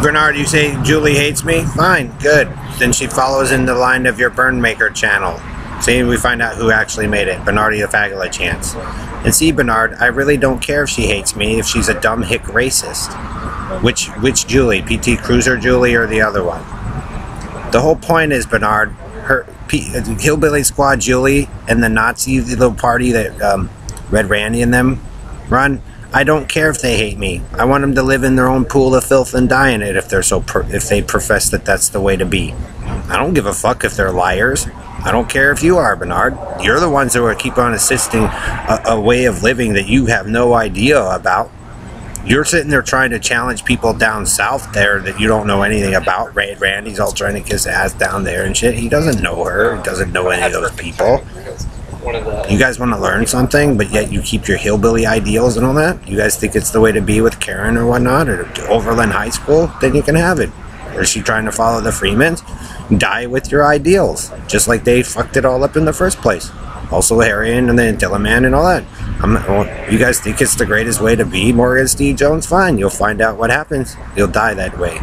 Bernard, you say Julie hates me? Fine, good. Then she follows in the line of your Burn Maker channel. See, we find out who actually made it. Bernardi the Fagula Chance. And see, Bernard, I really don't care if she hates me, if she's a dumb hick racist. Which Julie? PT Cruiser Julie or the other one? The whole point is, Bernard, her Hillbilly Squad Julie and the Nazi little party that Red Randy and them run, I don't care if they hate me. I want them to live in their own pool of filth and die in it if they're if they profess that that's the way to be. I don't give a fuck if they're liars. I don't care if you are, Bernard. You're the ones that keep on insisting a way of living that you have no idea about. You're sitting there trying to challenge people down south there that you don't know anything about. Randy's all trying to kiss ass down there and shit. He doesn't know her. He doesn't know any of those people. You guys want to learn something, but yet you keep your hillbilly ideals and all that? You guys think it's the way to be with Karen or whatnot, or Overland High School? Then you can have it. Or is she trying to follow the Freemans? Die with your ideals, just like they fucked it all up in the first place. Also Harrion and the Antillaman and all that. You guys think it's the greatest way to be, Morgan Steve Jones? Fine, you'll find out what happens. You'll die that way.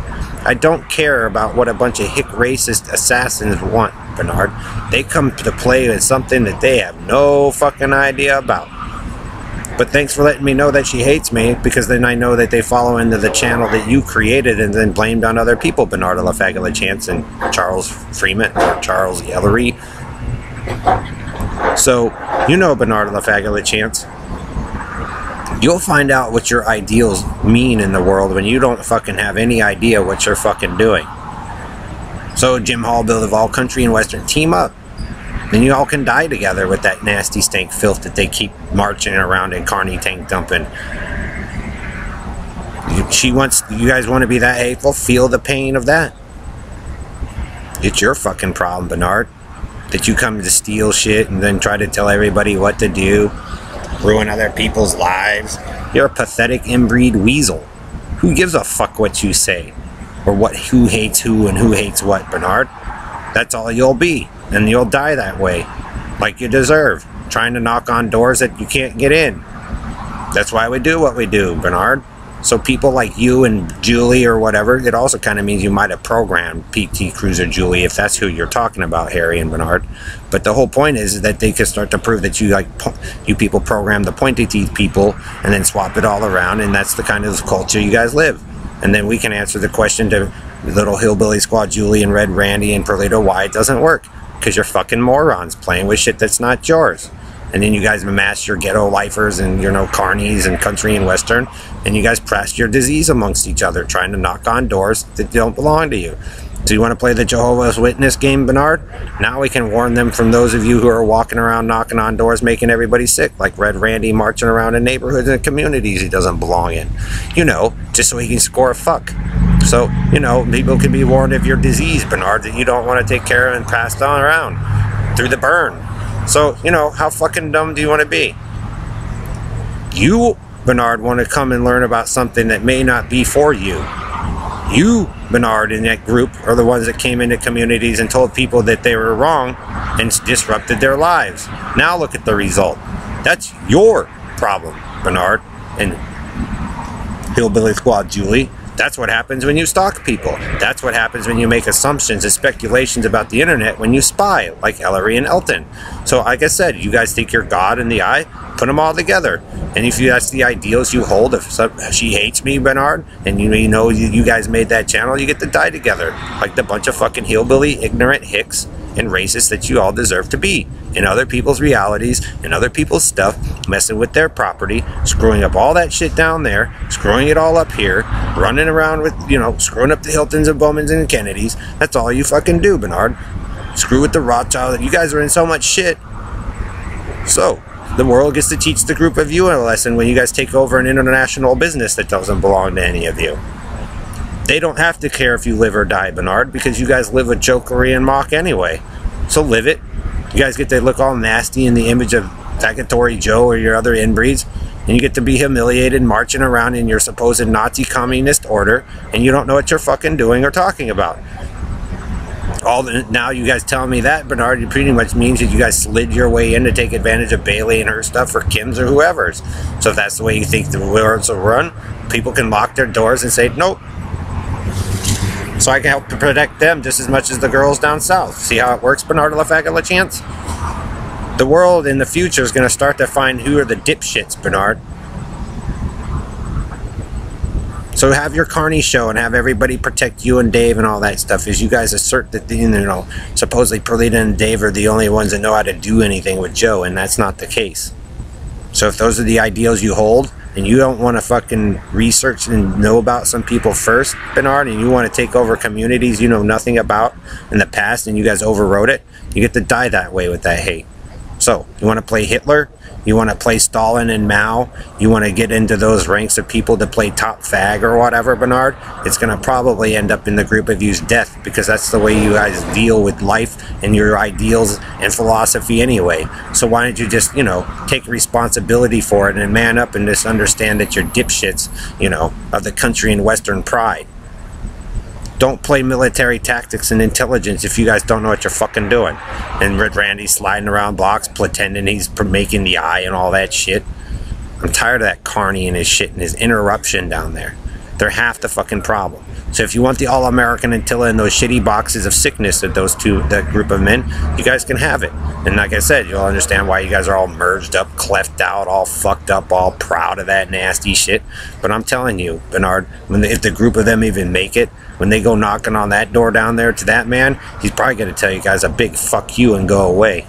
I don't care about what a bunch of hick racist assassins want, Bernard. They come to play with something that they have no fucking idea about. But thanks for letting me know that she hates me, because then I know that they follow into the channel that you created and then blamed on other people, Bernard LaFagula Chance and Charles Freeman or Charles Yellery. So, you know, Bernard LaFagula Chance, you'll find out what your ideals mean in the world when you don't fucking have any idea what you're fucking doing. So, Jim Hall, Bill Duvall, Country and Western, team up. Then you all can die together with that nasty stank filth that they keep marching around in Carney tank dumping. You guys want to be that hateful? Feel the pain of that. It's your fucking problem, Bernard. That you come to steal shit and then try to tell everybody what to do. Ruin other people's lives. You're a pathetic inbreed weasel. Who gives a fuck what you say? Or who hates who and who hates what, Bernard? That's all you'll be. And you'll die that way, like you deserve, trying to knock on doors that you can't get in. That's why we do what we do, Bernard. So people like you and Julie or whatever, it also kind of means you might have programmed PT Cruiser Julie, if that's who you're talking about, Harry and Bernard. But the whole point is that they can start to prove that you people program the pointy teeth people and then swap it all around, and that's the kind of culture you guys live. And then we can answer the question to little Hillbilly Squad Julie and Red Randy and Perlito why it doesn't work. Because you're fucking morons playing with shit that's not yours. And then you guys amass your ghetto lifers and, you know, carnies and country and western, and you guys press your disease amongst each other, trying to knock on doors that don't belong to you. So you want to play the Jehovah's Witness game, Bernard? Now we can warn them from those of you who are walking around knocking on doors making everybody sick, like Red Randy marching around in neighborhoods and communities he doesn't belong in. You know, just so he can score a fuck. So, you know, people can be warned of your disease, Bernard, that you don't want to take care of and pass on around through the burn. So, you know, how fucking dumb do you want to be? You, Bernard, want to come and learn about something that may not be for you. You, Bernard, in that group are the ones that came into communities and told people that they were wrong and disrupted their lives. Now look at the result. That's your problem, Bernard and Hillbilly Squad Julie. That's what happens when you stalk people. That's what happens when you make assumptions and speculations about the internet when you spy, like Ellery and Elton. So, like I said, you guys think you're God in the eye? Put them all together. And if that's the ideals you hold, if she hates me, Bernard, and you know you guys made that channel, you get to die together. Like the bunch of fucking hillbilly, ignorant hicks and racists that you all deserve to be. In other people's realities, in other people's stuff, messing with their property, screwing up all that shit down there, screwing it all up here, running around with, you know, screwing up the Hiltons and Bowmans and Kennedys. That's all you fucking do, Bernard. Screw with the Rothschild. You guys are in so much shit. So, the world gets to teach the group of you a lesson when you guys take over an international business that doesn't belong to any of you. They don't have to care if you live or die, Bernard, because you guys live with jokery and mock anyway. So live it. You guys get to look all nasty in the image of Vacatory Joe or your other inbreeds, and you get to be humiliated marching around in your supposed Nazi communist order, and you don't know what you're fucking doing or talking about. Now you guys telling me that, Bernard, it pretty much means that you guys slid your way in to take advantage of Bailey and her stuff for Kim's or whoever's. So if that's the way you think the world's will run, people can lock their doors and say, nope. So I can help to protect them just as much as the girls down south. See how it works, Bernard LaFaga LaChance? The world in the future is going to start to find who are the dipshits, Bernard. So have your Carney show and have everybody protect you and Dave and all that stuff as you guys assert that, you know, supposedly Perlita and Dave are the only ones that know how to do anything with Joe, and that's not the case. So if those are the ideals you hold, and you don't want to fucking research and know about some people first, Bernard, and you want to take over communities you know nothing about in the past and you guys overrode it, you get to die that way with that hate. So, you want to play Hitler? You want to play Stalin and Mao? You want to get into those ranks of people to play top fag or whatever, Bernard? It's going to probably end up in the group of you's death, because that's the way you guys deal with life and your ideals and philosophy anyway. So why don't you just, you know, take responsibility for it and man up and just understand that you're dipshits, you know, of the country and Western pride. Don't play military tactics and intelligence if you guys don't know what you're fucking doing. And Randy's sliding around blocks pretending he's making the eye and all that shit. I'm tired of that Carney and his shit and his interruption down there. They're half the fucking problem. So if you want the All-American Attila and those shitty boxes of sickness of that group of men, you guys can have it. And like I said, you'll understand why you guys are all merged up, cleft out, all fucked up, all proud of that nasty shit. But I'm telling you, Bernard, if the group of them even make it, when they go knocking on that door down there to that man, he's probably going to tell you guys a big fuck you and go away.